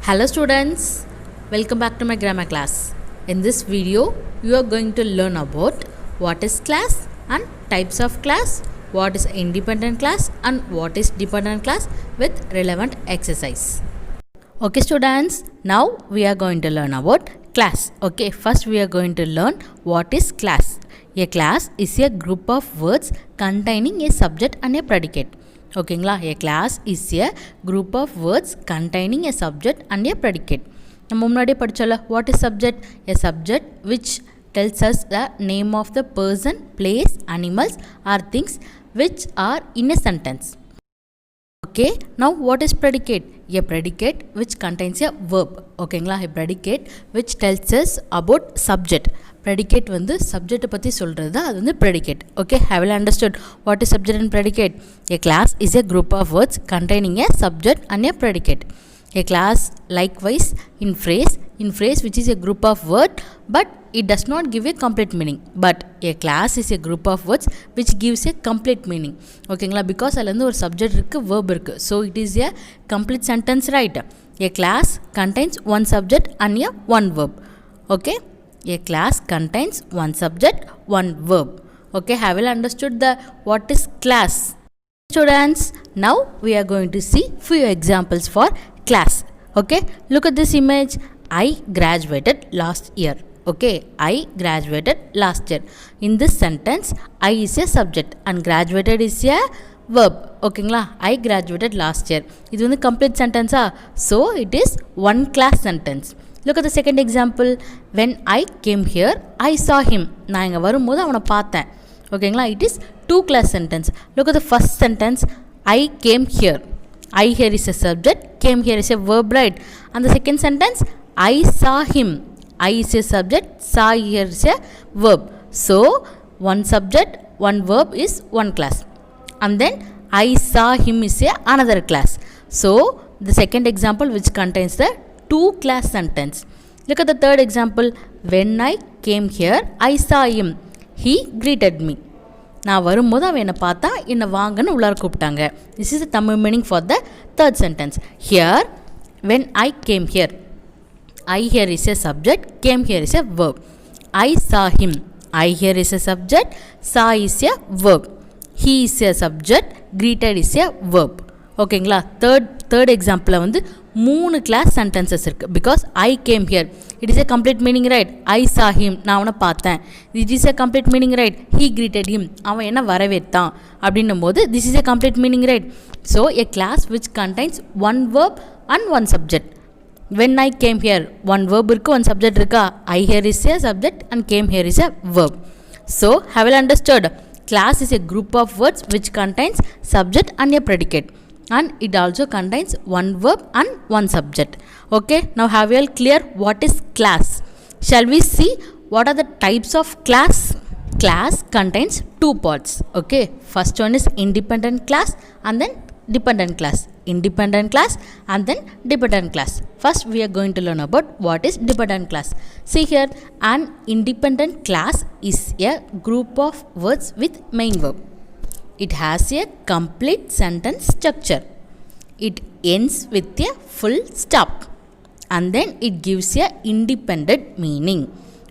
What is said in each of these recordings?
Hello students, welcome back to my grammar class. In this video, you are going to learn about what is class and types of class, what is independent class and what is dependent class with relevant exercise. Okay students, now we are going to learn about class. Okay, first we are going to learn what is class. A class is a group of words containing a subject and a predicate. ஓகேங்களா, a class is a group of words containing a subject and a predicate. நம்ம முன்னாடியே படிச்சோம்ல, what is subject? A subject which tells us the name of the person, place, animals or things which are in a sentence. Okay, now what is predicate? A predicate which contains a verb. ஓகேங்களா, a predicate which tells us about subject. Predicate வந்து subject பற்றி சொல்கிறது, அது வந்து predicate. Okay, have you understood what is subject and predicate? A class is a group of words containing a subject and a predicate. A class likewise in phrase which is a group of words but it does not give a complete meaning. But a class is a group of words which gives a complete meaning. ஓகேங்களா, because அதில் வந்து ஒரு subject இருக்குது, verb இருக்குது. So it is a complete sentence, right? A class contains one subject and a one verb. Okay, a class contains one subject, one verb. Okay, have you understood the what is class? Students, now we are going to see few examples for class. Okay, look at this image. I graduated last year. Okay, I graduated last year. In this sentence, I is a subject and graduated is a verb. ஓகேங்களா, I graduated last year. இது வந்து complete sentence. So it is one class sentence. Look at the second example. When I came here, I saw him. நான் இங்கே வரும்போது அவனை பார்த்தேன். ஓகேங்களா, it is two class sentence. Look at the first sentence. I came here. I here is a subject, came here is a verb, right? And the second sentence, I saw him. I is a subject, saw here is a verb. So one subject, one verb is one class. And then I saw him is a another class. So the second example which contains the two class sentence. Look at the third example. When I came here, I saw him. He greeted me. நான் வரும்போது அவன் என்னை பார்த்தா என்னை வாங்கன்னு உள்ளார கூப்பிட்டாங்க. This is the Tamil meaning for the third sentence. Here, when I came here. I here is a subject, came here is a verb. I saw him. I here is a subject, saw is a verb. He is a subject, greeted is a verb. ஓகேங்களா, third எக்ஸாம்பிளில் வந்து 3 clause sentences இருக்குது. Because I came here, it is a complete meaning, right? I saw him, நான் அவனை பார்த்தேன். It is a complete meaning, right? He greeted him, அவன் என்ன வரவேற்றான் அப்படின்னும் போது this is a complete meaning, right? So a clause which contains one verb and one subject. When I came here, one verb இருக்குது, one subject இருக்கா? I here is a subject and game here is a verb. So have you understood? Class is a group of words which contains subject and a predicate. And it also contains one verb and one subject. Okay, now have you all clear what is class? Shall we see what are the types of class? Class contains two parts. Okay, first one is independent class and then dependent class. Independent class and then dependent class. First we are going to learn about what is dependent class. See here, an independent class is a group of words with main verb. It has a complete sentence structure. It ends with a full stop and then it gives a independent meaning.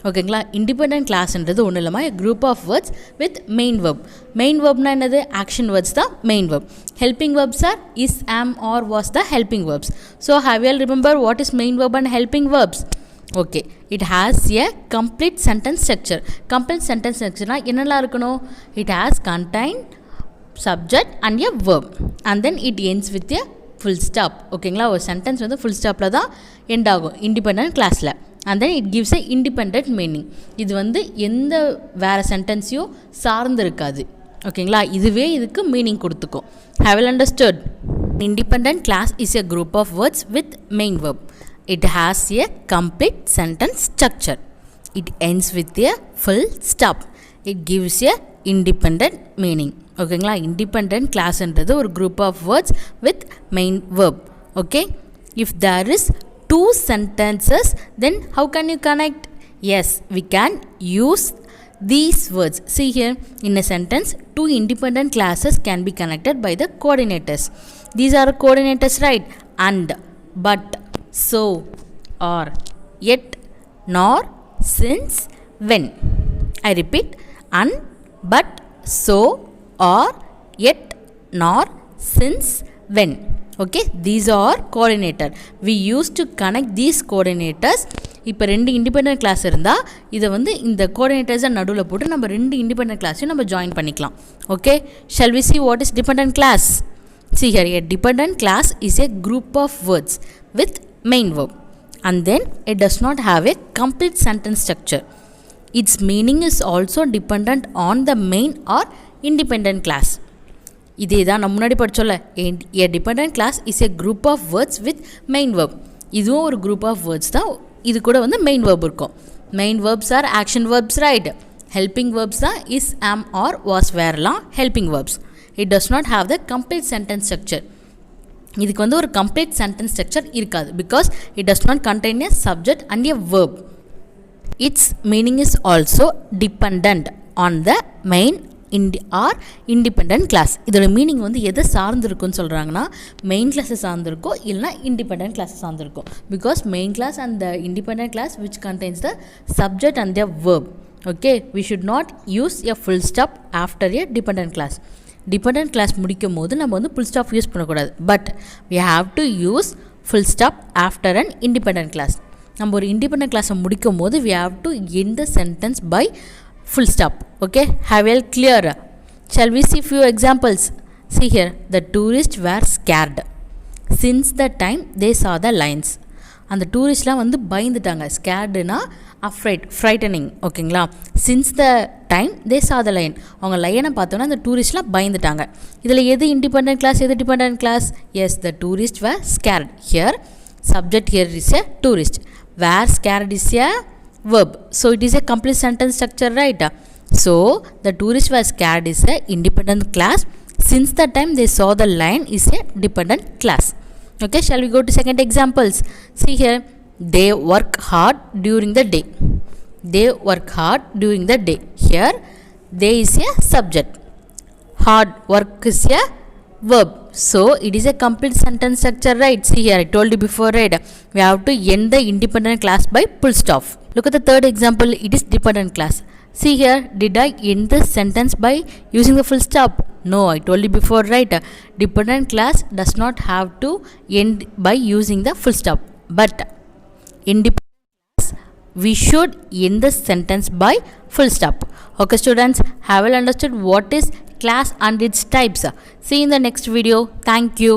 ஓகேங்களா, independent கிளாஸ்ன்றது ஒன்றும் இல்லாமல் group of words with main verb. Main வேர்ப்னா என்னது? Action words தான் main verb. Helping verbs are is, am, are was the helping verbs. So have you all remember what is main verb and helping verbs? Okay, it has a complete sentence structure. Complete sentence ஸ்ட்ரக்சர்னால் என்னெல்லாம் இருக்கணும்? It has contain subject and a verb and then it ends with a full stop. ஓகேங்களா, ஒரு sentence வந்து full ஸ்டாப்பில் தான் end ஆகும் independent கிளாஸில். and then it gives a independent meaning. இது வந்து எந்த வேறு சென்டென்ஸையும் சார்ந்து இருக்காது. ஓகேங்களா, இதுவே இதுக்கு meaning கொடுத்துக்கும். Have you understood? Independent class is a group of words with main verb. It has a complete sentence structure. It ends with a full stop. It gives a independent meaning. ஓகேங்களா, independent classன்றது ஒரு group of words with main verb. Okay, if there is two sentences, then how can you connect? Yes, we can use these words. See here, in a sentence, two independent classes can be connected by the coordinators. These are coordinators, right? And, but, so, or, yet, nor, since, when. I repeat, and, but, so, or, yet, nor, since, when. Okay, these are coordinator. We used to connect these coordinators. இப்போ ரெண்டு independent class இருந்தால் இதை வந்து இந்த கோஆர்டினேட்டர்ஸை நடுவில் போட்டு நம்ம ரெண்டு இண்டிபெண்டன்ட் கிளாஸையும் நம்ம ஜாயின் பண்ணிக்கலாம். Okay, shall we see what is dependent class? See here, a dependent class is a group of words with main verb and then it does not have a complete sentence structure. Its meaning is also dependent on the main or independent class. இதே தான் நம்ம முன்னாடி படிச்சோம்ல, a dependent class is a group of words with main verb. இதுவும் ஒரு group of words தான். இது கூட வந்து main verb இருக்கும். Main verbs are action verbs, right? Helping verbs தான் is, am or was, wereலாம் helping verbs. It does not have the complete sentence structure. இதுக்கு வந்து ஒரு complete sentence structure இருக்காது because it does not contain a subject and a verb. Its meaning is also dependent on the main or independent class. இதோட meaning வந்து எதை சார்ந்திருக்குன்னு சொல்கிறாங்கன்னா main கிளாஸை சார்ந்திருக்கோ இல்லைனா இண்டிபெண்டன்ட் கிளாஸை சார்ந்திருக்கும். Because main clause and the independent class which contains the subject and the verb. Okay, we should not use a full stop after a dependent class. Dependent class முடிக்கும் போது நம்ம வந்து full stop யூஸ் பண்ணக்கூடாது. But we have to use full stop after an independent class. நம்ம ஒரு independent கிளாஸை முடிக்கும் போது we have to end the sentence by full stop. Okay, have you clear? Shall we see few examples? See here, the tourists were scared since the time they saw the lions. அந்த டூரிஸ்ட்லாம் வந்து பயந்துட்டாங்க. ஸ்கேர்டுனா afraid, frightening. ஓகேங்களா, since the time they சா த line, அவங்க லயனை பார்த்தோன்னா அந்த டூரிஸ்ட்லாம் பயந்துட்டாங்க. இதில் எது இண்டிபெண்டன்ட் கிளாஸ், எது dependent clause? Yes, the tourist were scared. Here subject here is a tourist, were scared is a verb. So it is a complete sentence structure, right? So the tourists were scared is a independent class. Since the time they saw the lion is a dependent class. Okay, shall we go to second examples? See here, they work hard during the day. They work hard during the day. Here they is a subject, hard work is a verb. So it is a complete sentence structure, right? See here, I told you before, right? We have to end the independent class by full stop. Look at the third example, it is dependent class. See here, did I end the sentence by using the full stop? No, I told you before, right? Dependent class does not have to end by using the full stop. But in dependent class, we should end the sentence by full stop. Okay students, have you understood what is class and its types? See you in the next video. Thank you.